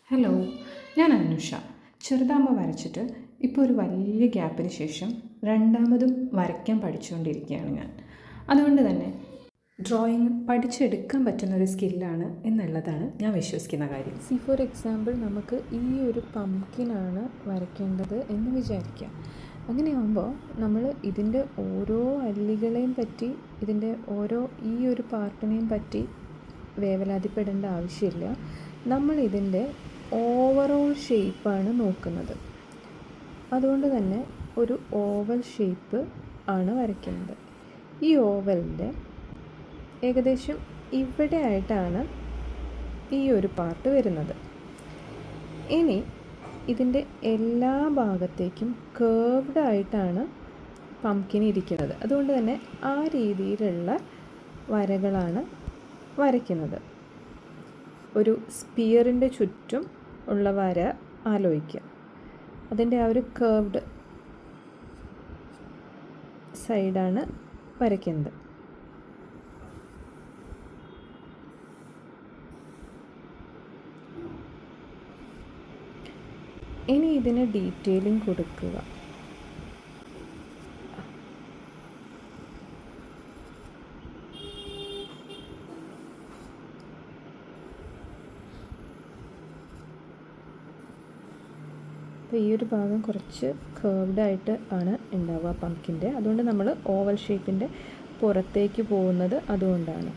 Hello, ഞാൻ അനുഷ. ചെറുതാകുമ്പോൾ വരച്ചിട്ട് ഇപ്പോൾ ഒരു വലിയ ഗ്യാപ്പിന് ശേഷം രണ്ടാമതും വരയ്ക്കാൻ പഠിച്ചുകൊണ്ടിരിക്കുകയാണ് ഞാൻ. അതുകൊണ്ട് തന്നെ ഡ്രോയിങ് പഠിച്ചെടുക്കാൻ പറ്റുന്ന ഒരു സ്കില്ലാണ് എന്നുള്ളതാണ് ഞാൻ വിശ്വസിക്കുന്ന കാര്യം. ഫോർ എക്സാമ്പിൾ നമുക്ക് ഈ ഒരു പംകിനാണ് വരയ്ക്കേണ്ടത് എന്ന് വിചാരിക്കാം. അങ്ങനെയാകുമ്പോൾ നമ്മൾ ഇതിൻ്റെ ഓരോ അല്ലികളെയും പറ്റി, ഇതിൻ്റെ ഓരോ ഈ ഒരു പാർട്ടിനെയും പറ്റി വേവലാതിപ്പെടേണ്ട ആവശ്യമില്ല. നമ്മൾ ഇതിൻ്റെ ഓവറോൾ ഷേപ്പാണ് നോക്കുന്നത്. അതുകൊണ്ട് തന്നെ ഒരു ഓവൽ ഷേപ്പ് ആണ് വരയ്ക്കുന്നത്. ഈ ഓവലിൻ്റെ ഏകദേശം ഇവിടെ ആയിട്ടാണ് ഈ ഒരു പാർട്ട് വരുന്നത്. ഇനി ഇതിൻ്റെ എല്ലാ ഭാഗത്തേക്കും കേർവ്ഡ് ആയിട്ടാണ് പംകിൻ ഇരിക്കുന്നത്. അതുകൊണ്ട് തന്നെ ആ രീതിയിലുള്ള വരകളാണ് വരയ്ക്കുന്നത്. ഒരു സ്പിയറിൻ്റെ ചുറ്റും ഉള്ള വര ആലോചിക്കുക. അതിൻ്റെ ആ ഒരു കേർവ്ഡ് സൈഡാണ് വരയ്ക്കുന്നത്. ഇനി ഇതിന് ഡീറ്റെയിലിംഗ് കൊടുക്കുക. അപ്പോൾ ഈ ഒരു ഭാഗം കുറച്ച് കേർവ്ഡ് ആയിട്ട് ആണ് ഉണ്ടാവുക പംകിൻ്റെ. അതുകൊണ്ട് നമ്മൾ ഓവൽ ഷേപ്പിൻ്റെ പുറത്തേക്ക് പോകുന്നത് അതുകൊണ്ടാണ്.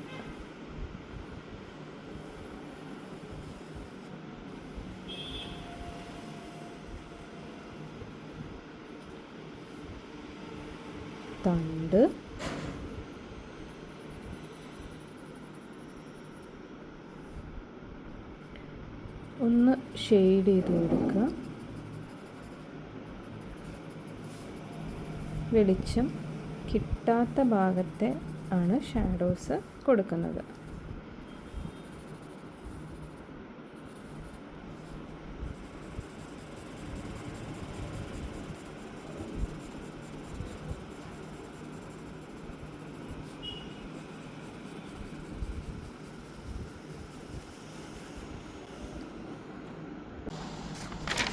തണ്ട്, ഒന്ന് ഷെയ്ഡ് ചെയ്ത് കൊടുക്കുക. വെളിച്ചം കിട്ടാത്ത ഭാഗത്തെ ആണ് ഷാഡോസ് കൊടുക്കുന്നത്.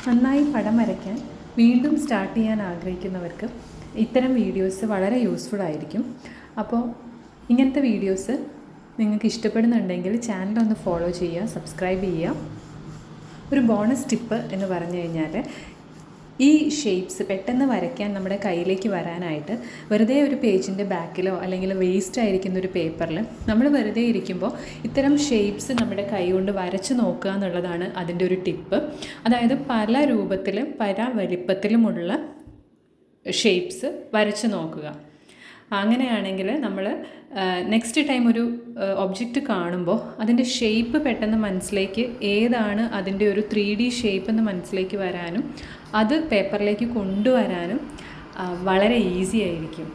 നന്നായി പടം വരയ്ക്കാൻ വീണ്ടും സ്റ്റാർട്ട് ചെയ്യാൻ ആഗ്രഹിക്കുന്നവർക്ക് ഇത്തരം വീഡിയോസ് വളരെ യൂസ്ഫുൾ ആയിരിക്കും. അപ്പോൾ ഇങ്ങനത്തെ വീഡിയോസ് നിങ്ങൾക്ക് ഇഷ്ടപ്പെടുന്നുണ്ടെങ്കിൽ ചാനലൊന്ന് ഫോളോ ചെയ്യുക, സബ്സ്ക്രൈബ് ചെയ്യുക. ഒരു ബോണസ് ടിപ്പ് എന്ന് പറഞ്ഞു കഴിഞ്ഞാൽ, ഈ ഷേപ്സ് പെട്ടെന്ന് വരയ്ക്കാൻ നമ്മുടെ കയ്യിലേക്ക് വരാനായിട്ട് വെറുതെ ഒരു പേജിൻ്റെ ബാക്കിലോ അല്ലെങ്കിൽ വേസ്റ്റ് ആയിരിക്കുന്ന ഒരു പേപ്പറിൽ നമ്മൾ വെറുതെ ഇരിക്കുമ്പോൾ ഇത്തരം ഷേപ്സ് നമ്മുടെ കൈ കൊണ്ട് വരച്ച് നോക്കുക എന്നുള്ളതാണ് അതിൻ്റെ ഒരു ടിപ്പ്. അതായത് പല രൂപത്തിലും പല വലിപ്പത്തിലുമുള്ള ഷേപ്സ് വരച്ച് നോക്കുക. അങ്ങനെയാണെങ്കിൽ നമ്മൾ നെക്സ്റ്റ് ടൈം ഒരു ഒബ്ജക്റ്റ് കാണുമ്പോൾ അതിൻ്റെ ഷേപ്പ് പെട്ടെന്ന് മനസ്സിലേക്ക്, ഏതാണ് അതിൻ്റെ ഒരു 3D ഷേപ്പ് എന്ന് മനസ്സിലേക്ക് വരാനും അത് പേപ്പറിലേക്ക് കൊണ്ടുവരാനും വളരെ ഈസി ആയിരിക്കും.